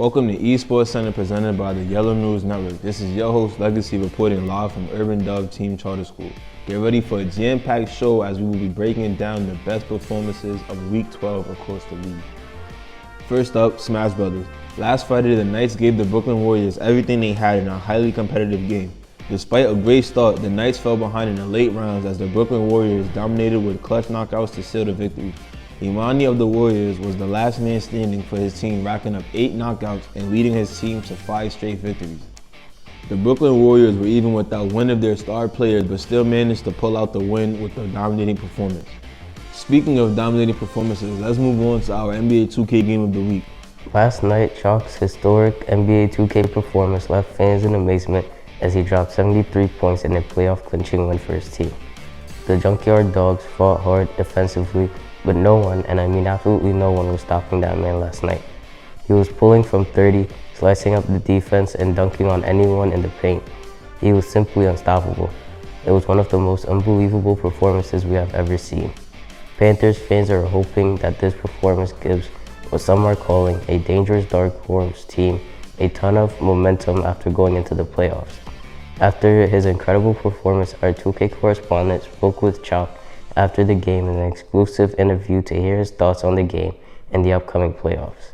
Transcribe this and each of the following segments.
Welcome to E-SportsCenter presented by the Yellas News Network. This is your host, Legacy, reporting live from Urban Dove Team Charter School. Get ready for a jam-packed show as we will be breaking down the best performances of Week 12 across the league. First up, Smash Brothers. Last Friday, the Knights gave the Brooklyn Warriors everything they had in a highly competitive game. Despite a great start, the Knights fell behind in the late rounds as the Brooklyn Warriors dominated with clutch knockouts to seal the victory. Imani of the Warriors was the last man standing for his team, racking up 8 knockouts and leading his team to 5 straight victories. The Brooklyn Warriors were even without one of their star players, but still managed to pull out the win with a dominating performance. Speaking of dominating performances, let's move on to our NBA 2K Game of the Week. Last night, Chalk's historic NBA 2K performance left fans in amazement as he dropped 73 points in a playoff-clinching win for his team. The Junkyard Dogs fought hard defensively, but no one, and I mean absolutely no one, was stopping that man last night. He was pulling from 30, slicing up the defense, and dunking on anyone in the paint. He was simply unstoppable. It was one of the most unbelievable performances we have ever seen. Panthers fans are hoping that this performance gives what some are calling a dangerous dark horse team a ton of momentum after going into the playoffs. After his incredible performance, our 2K correspondent spoke with Chalk after the game in an exclusive interview to hear his thoughts on the game and the upcoming playoffs.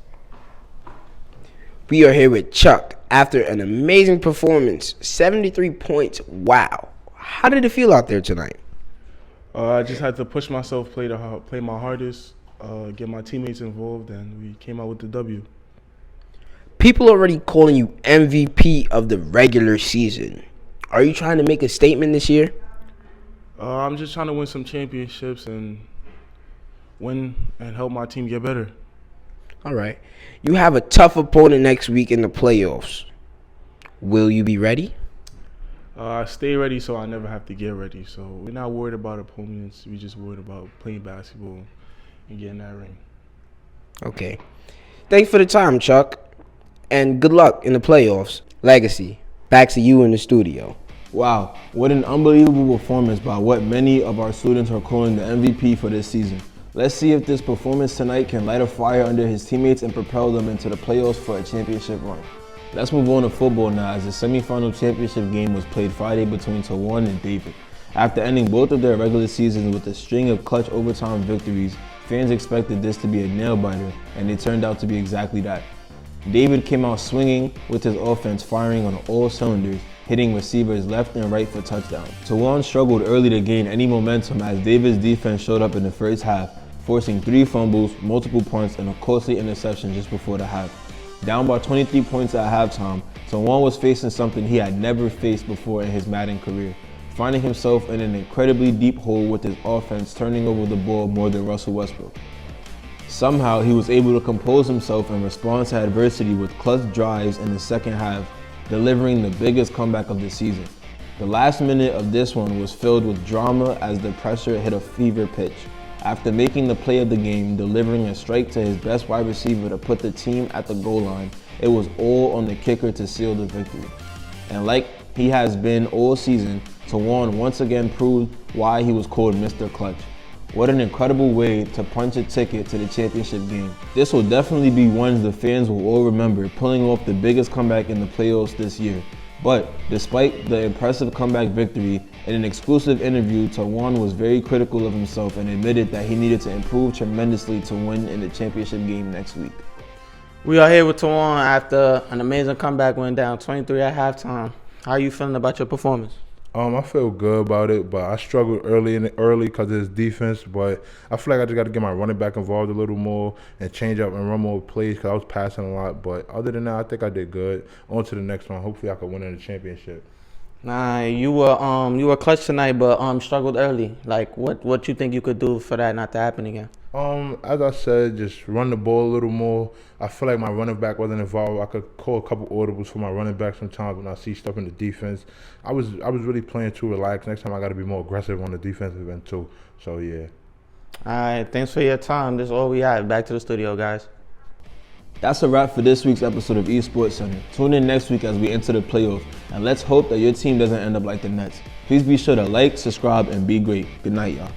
We are here with Chuck after an amazing performance, 73 points. Wow. How did it feel out there tonight? I just had to push myself, play my hardest, get my teammates involved, and we came out with the W. People are already calling you MVP of the regular season. Are you trying to make a statement this year? I'm just trying to win some championships and win and help my team get better. All right. You have a tough opponent next week in the playoffs. Will you be ready? I stay ready so I never have to get ready. So we're not worried about opponents. We're just worried about playing basketball and getting that ring. Okay. Thanks for the time, Chuck. And good luck in the playoffs. Legacy, back to you in the studio. Wow, what an unbelievable performance by what many of our students are calling the MVP for this season. Let's see if this performance tonight can light a fire under his teammates and propel them into the playoffs for a championship run. Let's move on to football now, as the semifinal championship game was played Friday between Tawan and David. After ending both of their regular seasons with a string of clutch overtime victories, fans expected this to be a nail-biter, and it turned out to be exactly that. David came out swinging with his offense firing on all cylinders, hitting receivers left and right for touchdowns. Tawan struggled early to gain any momentum as David's defense showed up in the first half, forcing 3 fumbles, multiple punts, and a costly interception just before the half. Down by 23 points at halftime, Tawan was facing something he had never faced before in his Madden career, finding himself in an incredibly deep hole with his offense turning over the ball more than Russell Westbrook. Somehow, he was able to compose himself and respond to adversity with clutch drives in the second half, delivering the biggest comeback of the season. The last minute of this one was filled with drama as the pressure hit a fever pitch. After making the play of the game, delivering a strike to his best wide receiver to put the team at the goal line, it was all on the kicker to seal the victory. And like he has been all season, Tawan once again proved why he was called Mr. Clutch. What an incredible way to punch a ticket to the championship game. This will definitely be one the fans will all remember, pulling off the biggest comeback in the playoffs this year. But despite the impressive comeback victory, in an exclusive interview, Tawan was very critical of himself and admitted that he needed to improve tremendously to win in the championship game next week. We are here with Tawan after an amazing comeback, went down 23 at halftime. How are you feeling about your performance? I feel good about it, but I struggled early because of his defense. But I feel like I just got to get my running back involved a little more and change up and run more plays because I was passing a lot. But other than that, I think I did good. On to the next one. Hopefully, I could win in the championship. Nah, you were clutch tonight, but struggled early. Like, what you think you could do for that not to happen again? As I said, just run the ball a little more. I feel like my running back wasn't involved. I could call a couple audibles for my running back sometimes when I see stuff in the defense. I was really playing too relaxed. Next time I got to be more aggressive on the defensive end too. So yeah. All right, thanks for your time. This is all we have. Back to the studio, guys. That's a wrap for this week's episode of E-SportsCenter. Tune in next week as we enter the playoffs, and let's hope that your team doesn't end up like the Nets. Please be sure to like, subscribe, and be great. Good night, y'all.